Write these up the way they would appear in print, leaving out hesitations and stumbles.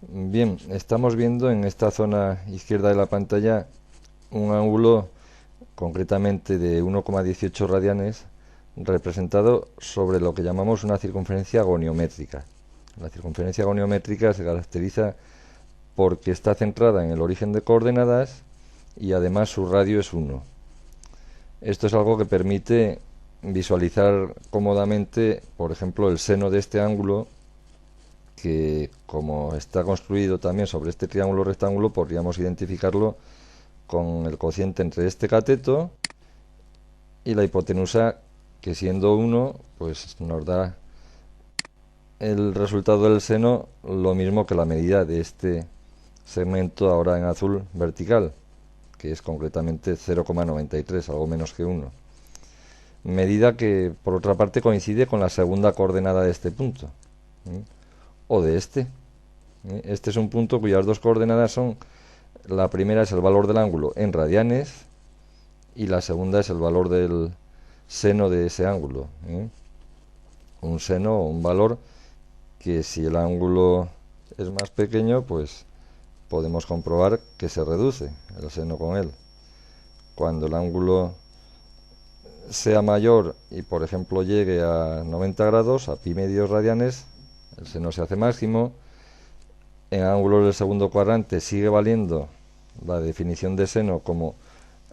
Bien, estamos viendo en esta zona izquierda de la pantalla un ángulo concretamente de 1,18 radianes representado sobre lo que llamamos una circunferencia goniométrica. La circunferencia goniométrica se caracteriza porque está centrada en el origen de coordenadas y además su radio es 1. Esto es algo que permite visualizar cómodamente, por ejemplo, el seno de este ángulo, que como está construido también sobre este triángulo rectángulo, podríamos identificarlo con el cociente entre este cateto y la hipotenusa, que siendo 1 pues nos da el resultado del seno lo mismo que la medida de este segmento ahora en azul vertical, que es concretamente 0,93, algo menos que 1. Medida que por otra parte coincide con la segunda coordenada de este punto, ¿eh? O de este. Este es un punto cuyas dos coordenadas son: la primera es el valor del ángulo en radianes y la segunda es el valor del seno de ese ángulo, ¿eh? Un seno o un valor que, si el ángulo es más pequeño, pues podemos comprobar que se reduce el seno con él. Cuando el ángulo sea mayor y por ejemplo llegue a 90 grados, a pi medios radianes, el seno se hace máximo. En ángulos del segundo cuadrante sigue valiendo la definición de seno como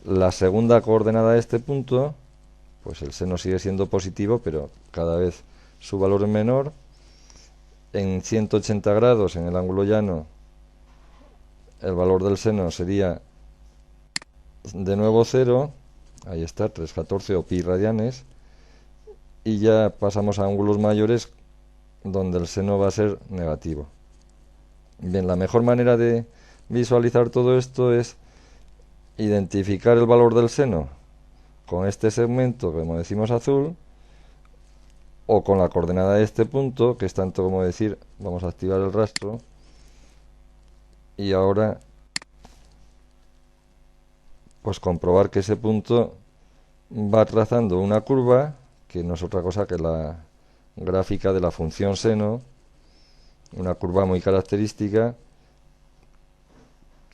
la segunda coordenada de este punto, pues el seno sigue siendo positivo, pero cada vez su valor es menor. En 180 grados, en el ángulo llano, el valor del seno sería de nuevo 0, ahí está, 314 o pi radianes, y ya pasamos a ángulos mayores donde el seno va a ser negativo. Bien, la mejor manera de visualizar todo esto es identificar el valor del seno con este segmento, como decimos azul, o con la coordenada de este punto, que es tanto como decir, vamos a activar el rastro, y ahora pues comprobar que ese punto va trazando una curva que no es otra cosa que la gráfica de la función seno, una curva muy característica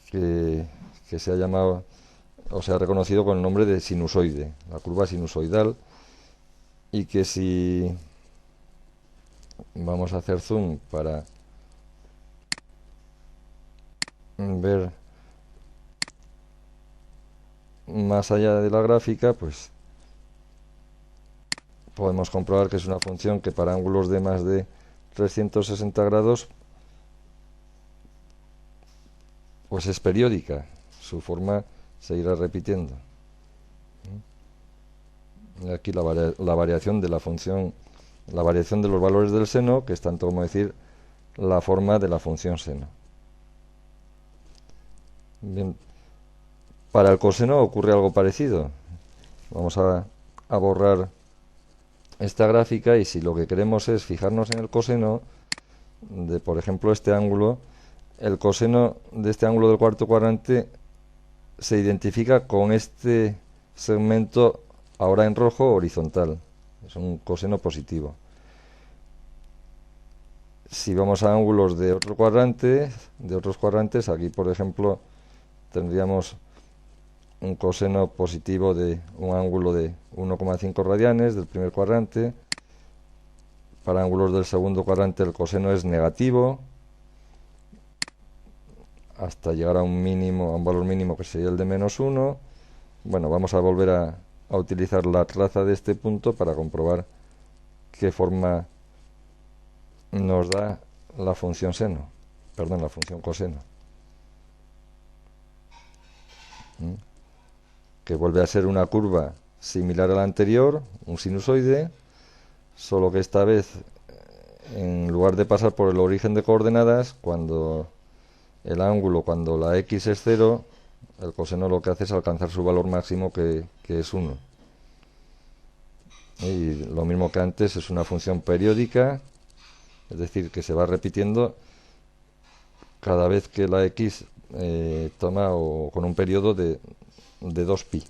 que se ha llamado o se ha reconocido con el nombre de sinusoide, la curva sinusoidal, y que, si vamos a hacer zoom para ver más allá de la gráfica, pues podemos comprobar que es una función que para ángulos de más de 360 grados pues es periódica, su forma se irá repitiendo. Y aquí la variación de la función, la variación de los valores del seno, que es tanto como decir la forma de la función seno. Bien, para el coseno ocurre algo parecido. Vamos a borrar esta gráfica, y si lo que queremos es fijarnos en el coseno de, por ejemplo, este ángulo, el coseno de este ángulo del cuarto cuadrante se identifica con este segmento ahora en rojo horizontal. Es un coseno positivo. Si vamos a ángulos de otro cuadrante, de otros cuadrantes, aquí por ejemplo tendríamos un coseno positivo de un ángulo de 1,5 radianes del primer cuadrante. Para ángulos del segundo cuadrante el coseno es negativo, hasta llegar a un mínimo, a un valor mínimo que sería el de -1. Bueno, vamos a volver a utilizar la traza de este punto para comprobar qué forma nos da la función seno, perdón, la función coseno, que vuelve a ser una curva similar a la anterior, un sinusoide, solo que esta vez, en lugar de pasar por el origen de coordenadas, cuando cuando la x es 0, el coseno lo que hace es alcanzar su valor máximo, que es 1. Y lo mismo que antes, es una función periódica, es decir, que se va repitiendo cada vez que la x toma, o con un periodo de 2pi.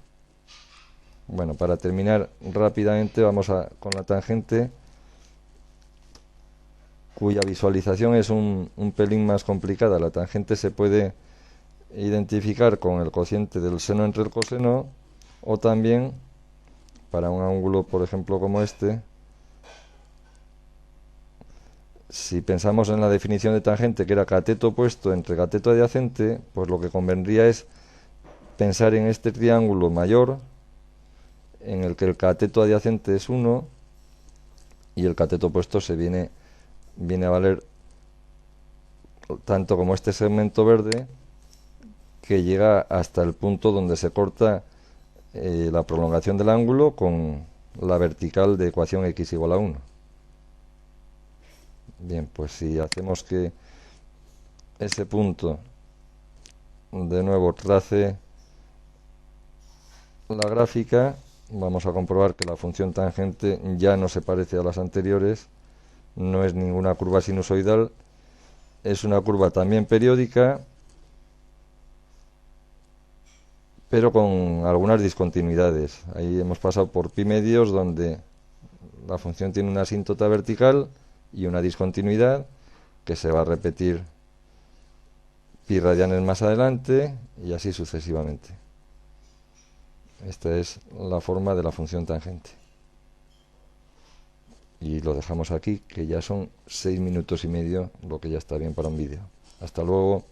Bueno, para terminar rápidamente, vamos con la tangente. cuya visualización es un pelín más complicada. La tangente se puede identificar con el cociente del seno entre el coseno, o también para un ángulo, por ejemplo, como este, si pensamos en la definición de tangente, que era cateto opuesto entre cateto adyacente, pues lo que convendría es pensar en este triángulo mayor, en el que el cateto adyacente es 1 y el cateto opuesto viene a valer tanto como este segmento verde, que llega hasta el punto donde se corta la prolongación del ángulo con la vertical de ecuación x igual a 1. Bien, pues si hacemos que ese punto de nuevo trace la gráfica, vamos a comprobar que la función tangente ya no se parece a las anteriores, no es ninguna curva sinusoidal, es una curva también periódica, pero con algunas discontinuidades. Ahí hemos pasado por pi medios, donde la función tiene una asíntota vertical y una discontinuidad que se va a repetir pi radianes más adelante, y así sucesivamente. Esta es la forma de la función tangente. Y lo dejamos aquí, que ya son 6 minutos y medio, lo que ya está bien para un vídeo. Hasta luego.